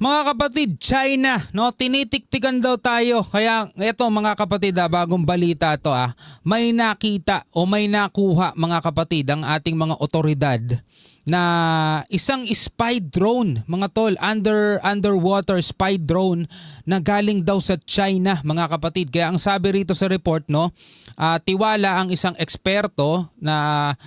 Mga kapatid, China, no, tinitiktikan daw tayo. Kaya eto mga kapatid, bagong balita to, may nakita o may nakuha mga kapatid ang ating mga otoridad na isang spy drone, mga tol, underwater spy drone na galing daw sa China, mga kapatid. Kaya ang sabi rito sa report, no, tiwala ang isang eksperto na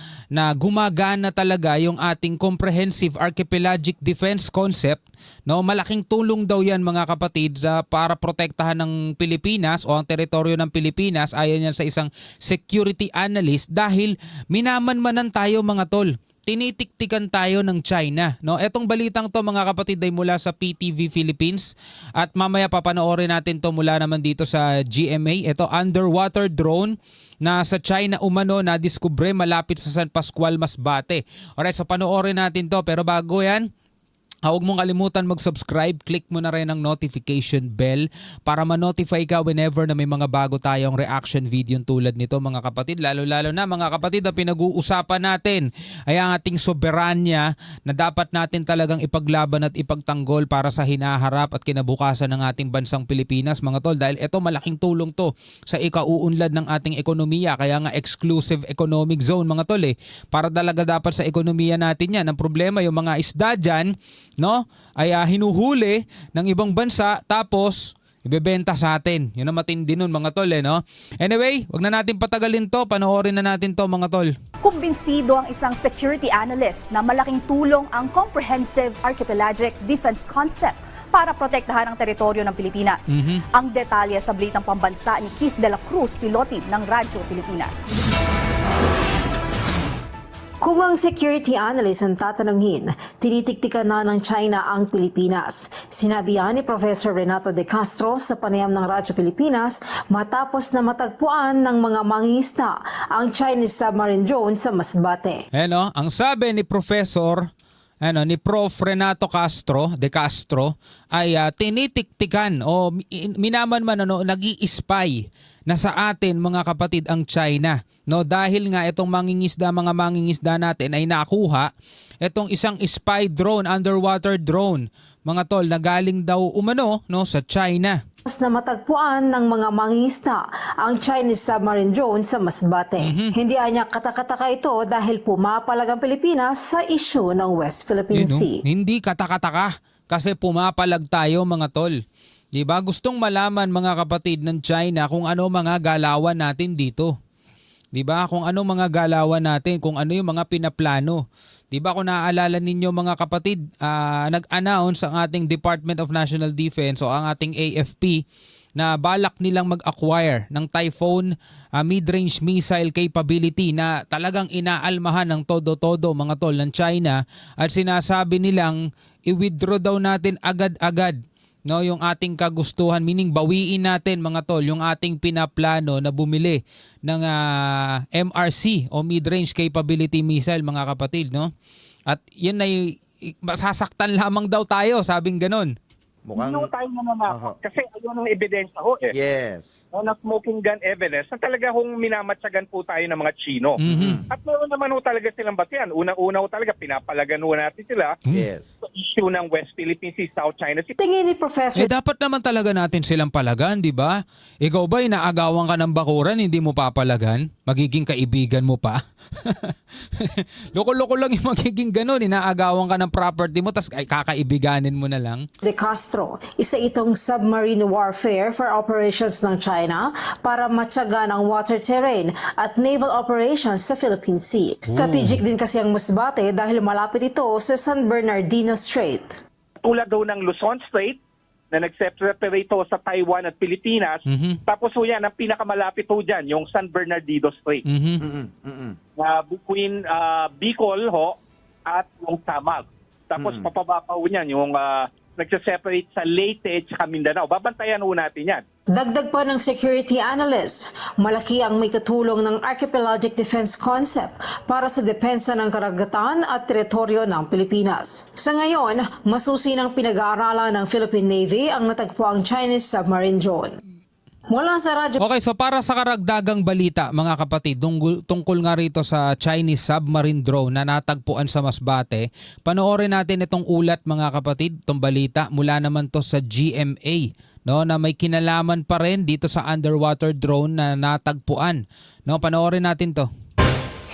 gumagana talaga yung ating comprehensive archipelagic defense concept, no. Malaking tulong daw yan mga kapatid para protektahan ng Pilipinas o ang teritoryo ng Pilipinas, ayon yan sa isang security analyst, dahil minamanmanan tayo mga tol. Tinitiktikan tayo ng China, no? Etong balitang to mga kapatid ay mula sa PTV Philippines at mamaya papanoorin natin to mula naman dito sa GMA. Ito, underwater drone na sa China umano na diskubre malapit sa San Pascual, Masbate. Alright, so panoorin natin to, pero bago yan, huwag mong kalimutan mag-subscribe. Click mo na rin ang notification bell para ma-notify ka whenever na may mga bago tayong reaction video tulad nito mga kapatid. Lalo-lalo na mga kapatid, ang pinag-uusapan natin ay ang ating soberanya na dapat natin talagang ipaglaban at ipagtanggol para sa hinaharap at kinabukasan ng ating bansang Pilipinas mga tol. Dahil ito malaking tulong to sa ikauunlad ng ating ekonomiya. Kaya nga exclusive economic zone mga tol para talaga dapat sa ekonomiya natin yan. Ang problema yung mga isda dyan, no, ay hinuhuli ng ibang bansa tapos ibebenta sa atin. Yun ang matindi nun mga tol no. Anyway, wag na natin patagalin to, panoorin na natin to mga tol. Kumbinsido ang isang security analyst na malaking tulong ang comprehensive archipelagic defense concept para protektahan ang teritoryo ng Pilipinas. Ang detalye sa balitang pambansa ni Keith De La Cruz, pilotin ng Radyo Pilipinas. Kung ang security analyst ang tatanungin, tinitiktikan na ng China ang Pilipinas. Sinabi yan ni Professor Renato De Castro sa panayam ng Radyo Pilipinas matapos na matagpuan ng mga mangingisda ang Chinese submarine drone sa Masbate. Ang sabi ni Professor ni Prof. Renato De Castro ay tinitiktikan o minaman nag-i-spy na sa atin mga kapatid ang China. No, dahil nga itong mga mangingisda natin ay nakuha itong isang spy drone, underwater drone, mga tol, na galing daw umano sa China. Tapos na matagpuan ng mga mangingisda ang Chinese submarine drone sa Masbate. Hindi anya katakataka ito dahil pumapalag ang Pilipinas sa isyu ng West Philippine Sea. Hindi katakataka kasi pumapalag tayo mga tol. Diba? Gustong malaman mga kapatid ng China kung ano mga galawan natin dito. 'Di ba? Kung ano mga galawan natin, kung ano yung mga pinaplano. 'Di ba? Kung naaalala ninyo mga kapatid, nag-announce ang ating Department of National Defense o ang ating AFP na balak nilang mag-acquire ng Typhoon mid-range missile capability na talagang inaalmahan ng todo-todo mga tol ng China, at sinasabi nilang i-withdraw daw natin agad-agad yung ating kagustuhan, meaning bawiin natin mga tol yung ating pinaplano na bumili ng MRC o mid-range capability missile mga kapatid, no? At yun ay masasaktan lamang daw tayo, sabing ganon. Mukhang Hindi tayo nananakot kasi ayun ang ebidensya ho yes. Na smoking gun evidence na talaga hong minamatsagan po tayo ng mga Chino. At meron naman ho talaga silang batian. Unang-una ho talaga pinapalagan ho natin sila Yes. sa issue ng West Philippine Sea, South China Sea. Tingin ni Professor Dapat naman talaga natin silang palagan, di ba? Ikaw ba inaagawan ka ng bakuran, hindi mo papalagan? Magiging kaibigan mo pa? Loko-loko lang yung magiging ganun. Inaagawan ka ng property mo, tapos kakaibiganin mo na lang. De Castro, isa itong submarine warfare for operations ng China para matyagan ang water terrain at naval operations sa Philippine Sea. Strategic din kasi ang Masbate dahil malapit ito sa San Bernardino Strait. Tulad daw ng Luzon Strait na nag-separate ho sa Taiwan at Pilipinas. Tapos ho yan, ang pinakamalapit ho dyan, yung San Bernardino Strait. Between Bicol ho at yung Samar. Tapos papaba pa ho niyan yung nagse-separate sa Leyte at Mindanao. Babantayan ho natin yan. Dagdag pa ng security analyst, malaki ang may tutulong ng archipelagic defense concept para sa depensa ng karagatan at teritoryo ng Pilipinas. Sa ngayon, masusi ng pinag-aaralan ng Philippine Navy ang natagpuang Chinese submarine drone. Mula sa Radyo Okay, so para sa karagdagang balita mga kapatid, tungkol nga rito sa Chinese submarine drone na natagpuan sa Masbate, panoorin natin itong ulat mga kapatid, itong balita mula naman to sa GMA, no, na may kinalaman pa rin dito sa underwater drone na natagpuan. No, panoorin natin to.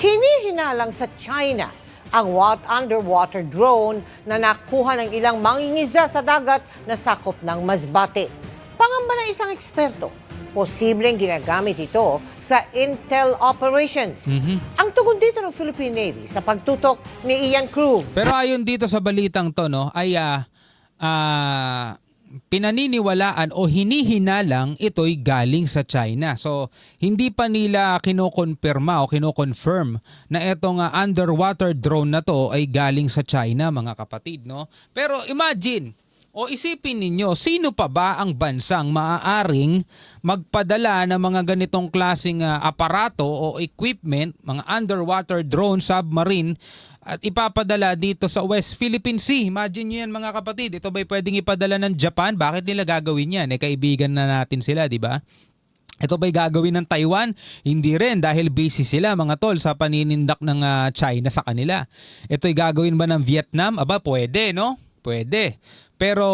Hinihinalang sa China ang underwater drone na nakuha ng ilang mangingisda sa dagat na sakop ng Masbate. Pangamba ng isang eksperto, posibleng ginagamit ito sa intel operations. Ang tugon dito ng Philippine Navy sa pagtutok ni Ian Krug. Pero ayon dito sa balitang to, no, ay pinaniniwalaan o hinihinalang ito'y galing sa China. So, hindi pa nila kinokonfirma o kinoconfirm na itong underwater drone na to ay galing sa China, mga kapatid, no? Pero imagine, o isipin ninyo, sino pa ba ang bansang maaaring magpadala ng mga ganitong klaseng aparato o equipment, mga underwater drone, submarine, at ipapadala dito sa West Philippine Sea? Imagine nyo yan mga kapatid. Ito ba'y pwedeng ipadala ng Japan? Bakit nila gagawin yan? Kaibigan na natin sila, di ba? Ito ba'y gagawin ng Taiwan? Hindi rin dahil busy sila mga tol sa paninindak ng China sa kanila. Ito'y gagawin ba ng Vietnam? Aba, pwede, no? Pwede. Pero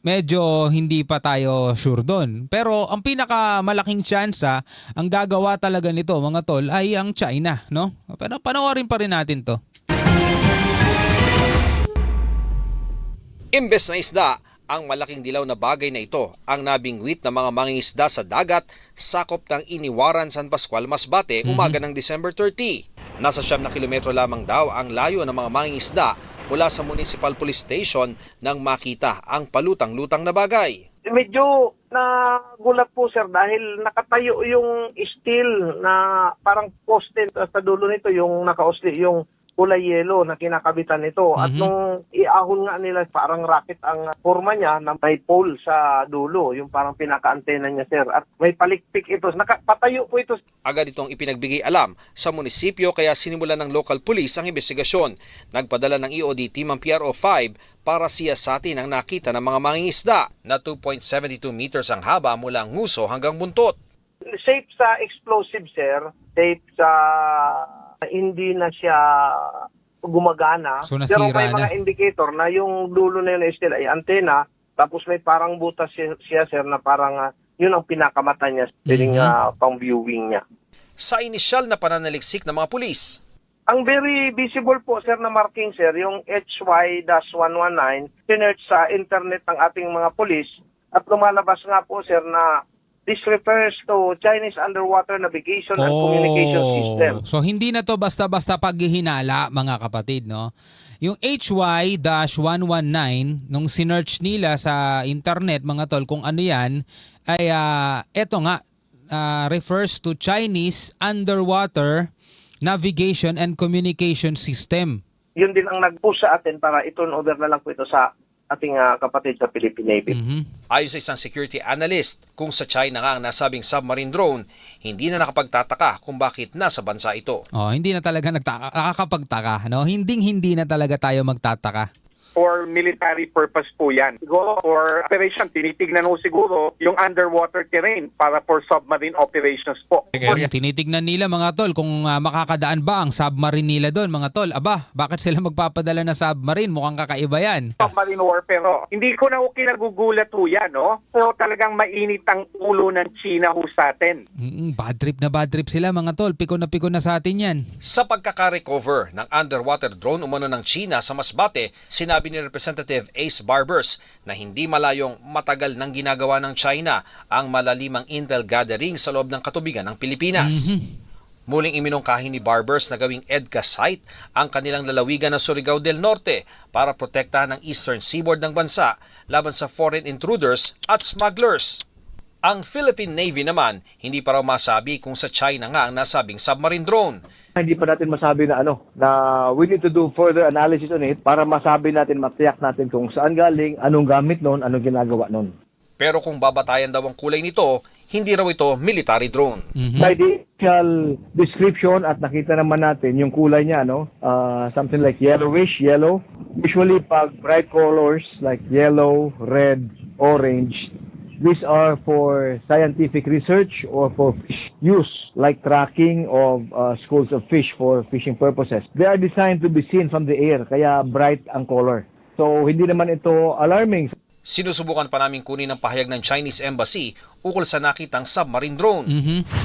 medyo hindi pa tayo sure doon. Pero ang pinakamalaking tsansa, ang gagawa talaga nito mga tol ay ang China, no? Pero panoorin pa rin natin to. Imbes na isda, ang malaking dilaw na bagay na ito ang nabingwit ng mga mangingisda sa dagat sakop ng Iniwaran, San Pascual, Masbate, umaga ng December 30. Nasa 9 kilometro lamang daw ang layo ng mga mangingisda mula sa Municipal Police Station nang makita ang palutang-lutang na bagay. Medyo nagulat po sir dahil nakatayo yung steel na parang poste sa dulo nito, yung nakausli yung kulay yelo na kinakabitan nito. At nung iahon nga nila, parang rocket ang forma niya na may pole sa dulo, yung parang pinaka-antena niya sir. At may palikpik ito, patayo po ito. Agad itong ipinagbigay alam sa munisipyo kaya sinimulan ng local police ang investigasyon. Nagpadala ng EOD team ang PRO5 para siyasatin ang nakita ng mga mangingisda na 2.72 meters ang haba mula nguso hanggang buntot. Safe sa explosive sir, safe sa hindi na siya gumagana. So, pero nasira may na. mga indicator na yung dulo na yun is still ay antena, tapos may parang butas siya sir na parang yun ang pinakamata niya during pang viewing niya. Sa inisyal na pananaliksik ng mga pulis, Ang very visible po sir na marking sir, yung HY-119, sinerch sa internet ng ating mga pulis at lumalabas nga po sir na this refers to Chinese underwater navigation and communication system. So hindi na to basta-basta paghihinala mga kapatid, no? Yung HY-119 nung sinearch nila sa internet mga tol kung ano yan ay eto nga refers to Chinese underwater navigation and communication system. Yun din ang nag-push sa atin para i-turn over na lang po ito sa ating kapatid sa Philippine Navy. ayon sa isang security analyst, kung sa China nga ang nasabing submarine drone, hindi na nakapagtataka kung bakit nasa bansa ito. Hindi na talaga nakakapagtaka, no? Hindi na talaga tayo magtataka. For military purpose po yan. Siguro for operation, tinitignan mo siguro yung underwater terrain para for submarine operations po. Tinitignan nila mga tol kung makakadaan ba ang submarine nila doon mga tol. Aba, bakit sila magpapadala ng submarine? Mukhang kakaiba yan. Submarine war, pero hindi ko na kinagugulat ho yan, no? So talagang mainit ang ulo ng China ho sa atin. Bad trip sila mga tol. Piko na sa atin yan. Sa pagkaka-recover ng underwater drone umano ng China sa Masbate, sinabi ni Representative Ace Barbers na hindi malayong matagal nang ginagawa ng China ang malalimang intel gathering sa loob ng katubigan ng Pilipinas. Muling iminungkahi ni Barbers na gawing EDCA site ang kanilang lalawigan ng Surigao del Norte para protektahan ang eastern seaboard ng bansa laban sa foreign intruders at smugglers. Ang Philippine Navy naman hindi pa raw masabi kung sa China nga ang nasabing submarine drone. Hindi pa natin masabi na na we need to do further analysis on it para masabi natin, matiyak natin kung saan galing, anong gamit noon, anong ginagawa noon. Pero kung babatayan daw ang kulay nito, hindi raw ito military drone. Sa initial description at nakita naman natin yung kulay niya, something like yellowish, yellow. Usually pag bright colors like yellow, red, orange, These are for scientific research or for fish use, like tracking of schools of fish for fishing purposes. They are designed to be seen from the air, kaya bright ang color. So hindi naman ito alarming. Sinusubukan pa namin kunin ang pahayag ng Chinese Embassy ukol sa nakitang submarine drone.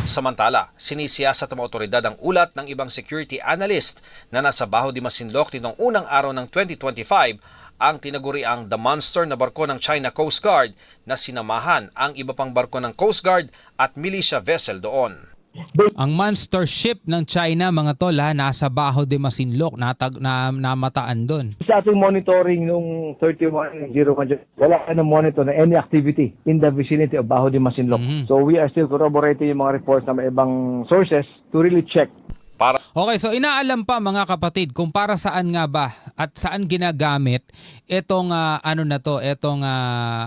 Samantala, sinisiyasat ng mga otoridad ang ulat ng ibang security analyst na nasa Baho de Masinloc nitong unang araw ng 2025 ang tinaguriang The Monster na barko ng China Coast Guard na sinamahan ang iba pang barko ng Coast Guard at militia vessel doon. Ang monster ship ng China, mga tol, nasa Baho de Masinloc, namataan doon. Sa ating monitoring nung 3101, wala ka na monitor na any activity in the vicinity of Baho de Masinloc. So we are still corroborating yung mga reports ng ibang sources to really check. Okay, so inaalam pa mga kapatid kung para saan nga ba at saan ginagamit itong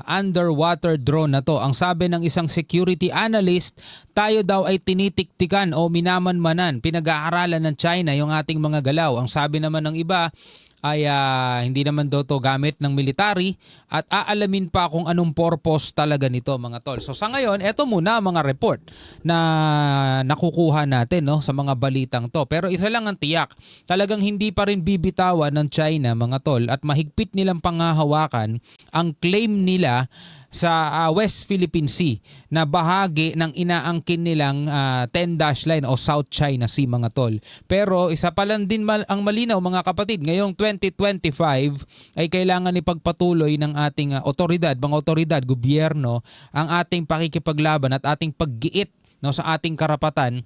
underwater drone na to. Ang sabi ng isang security analyst, tayo daw ay tinitiktikan o minamanmanan, pinag-aaralan ng China yung ating mga galaw. Ang sabi naman ng iba ay hindi naman daw to gamit ng military at aalamin pa kung anong purpose talaga nito, mga tol. So sa ngayon, eto muna mga report na nakukuha natin, no, sa mga balitang to. Pero isa lang ang tiyak, talagang hindi pa rin bibitawan ng China, mga tol, at mahigpit nilang panghahawakan ang claim nila sa West Philippine Sea na bahagi ng inaangkin nilang 10-dash line o South China Sea, mga tol. Pero isa pa lang din ang malinaw, mga kapatid, ngayong 2025 ay kailangan ipagpatuloy ng ating otoridad, mga otoridad, gobyerno, ang ating pakikipaglaban at ating paggiit, no, sa ating karapatan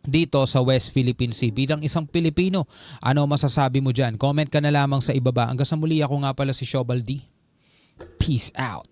dito sa West Philippine Sea. Bilang isang Pilipino, ano masasabi mo dyan? Comment ka na lamang sa ibaba. Hanggang sa muli, ako nga pala si Shobal D. Peace out.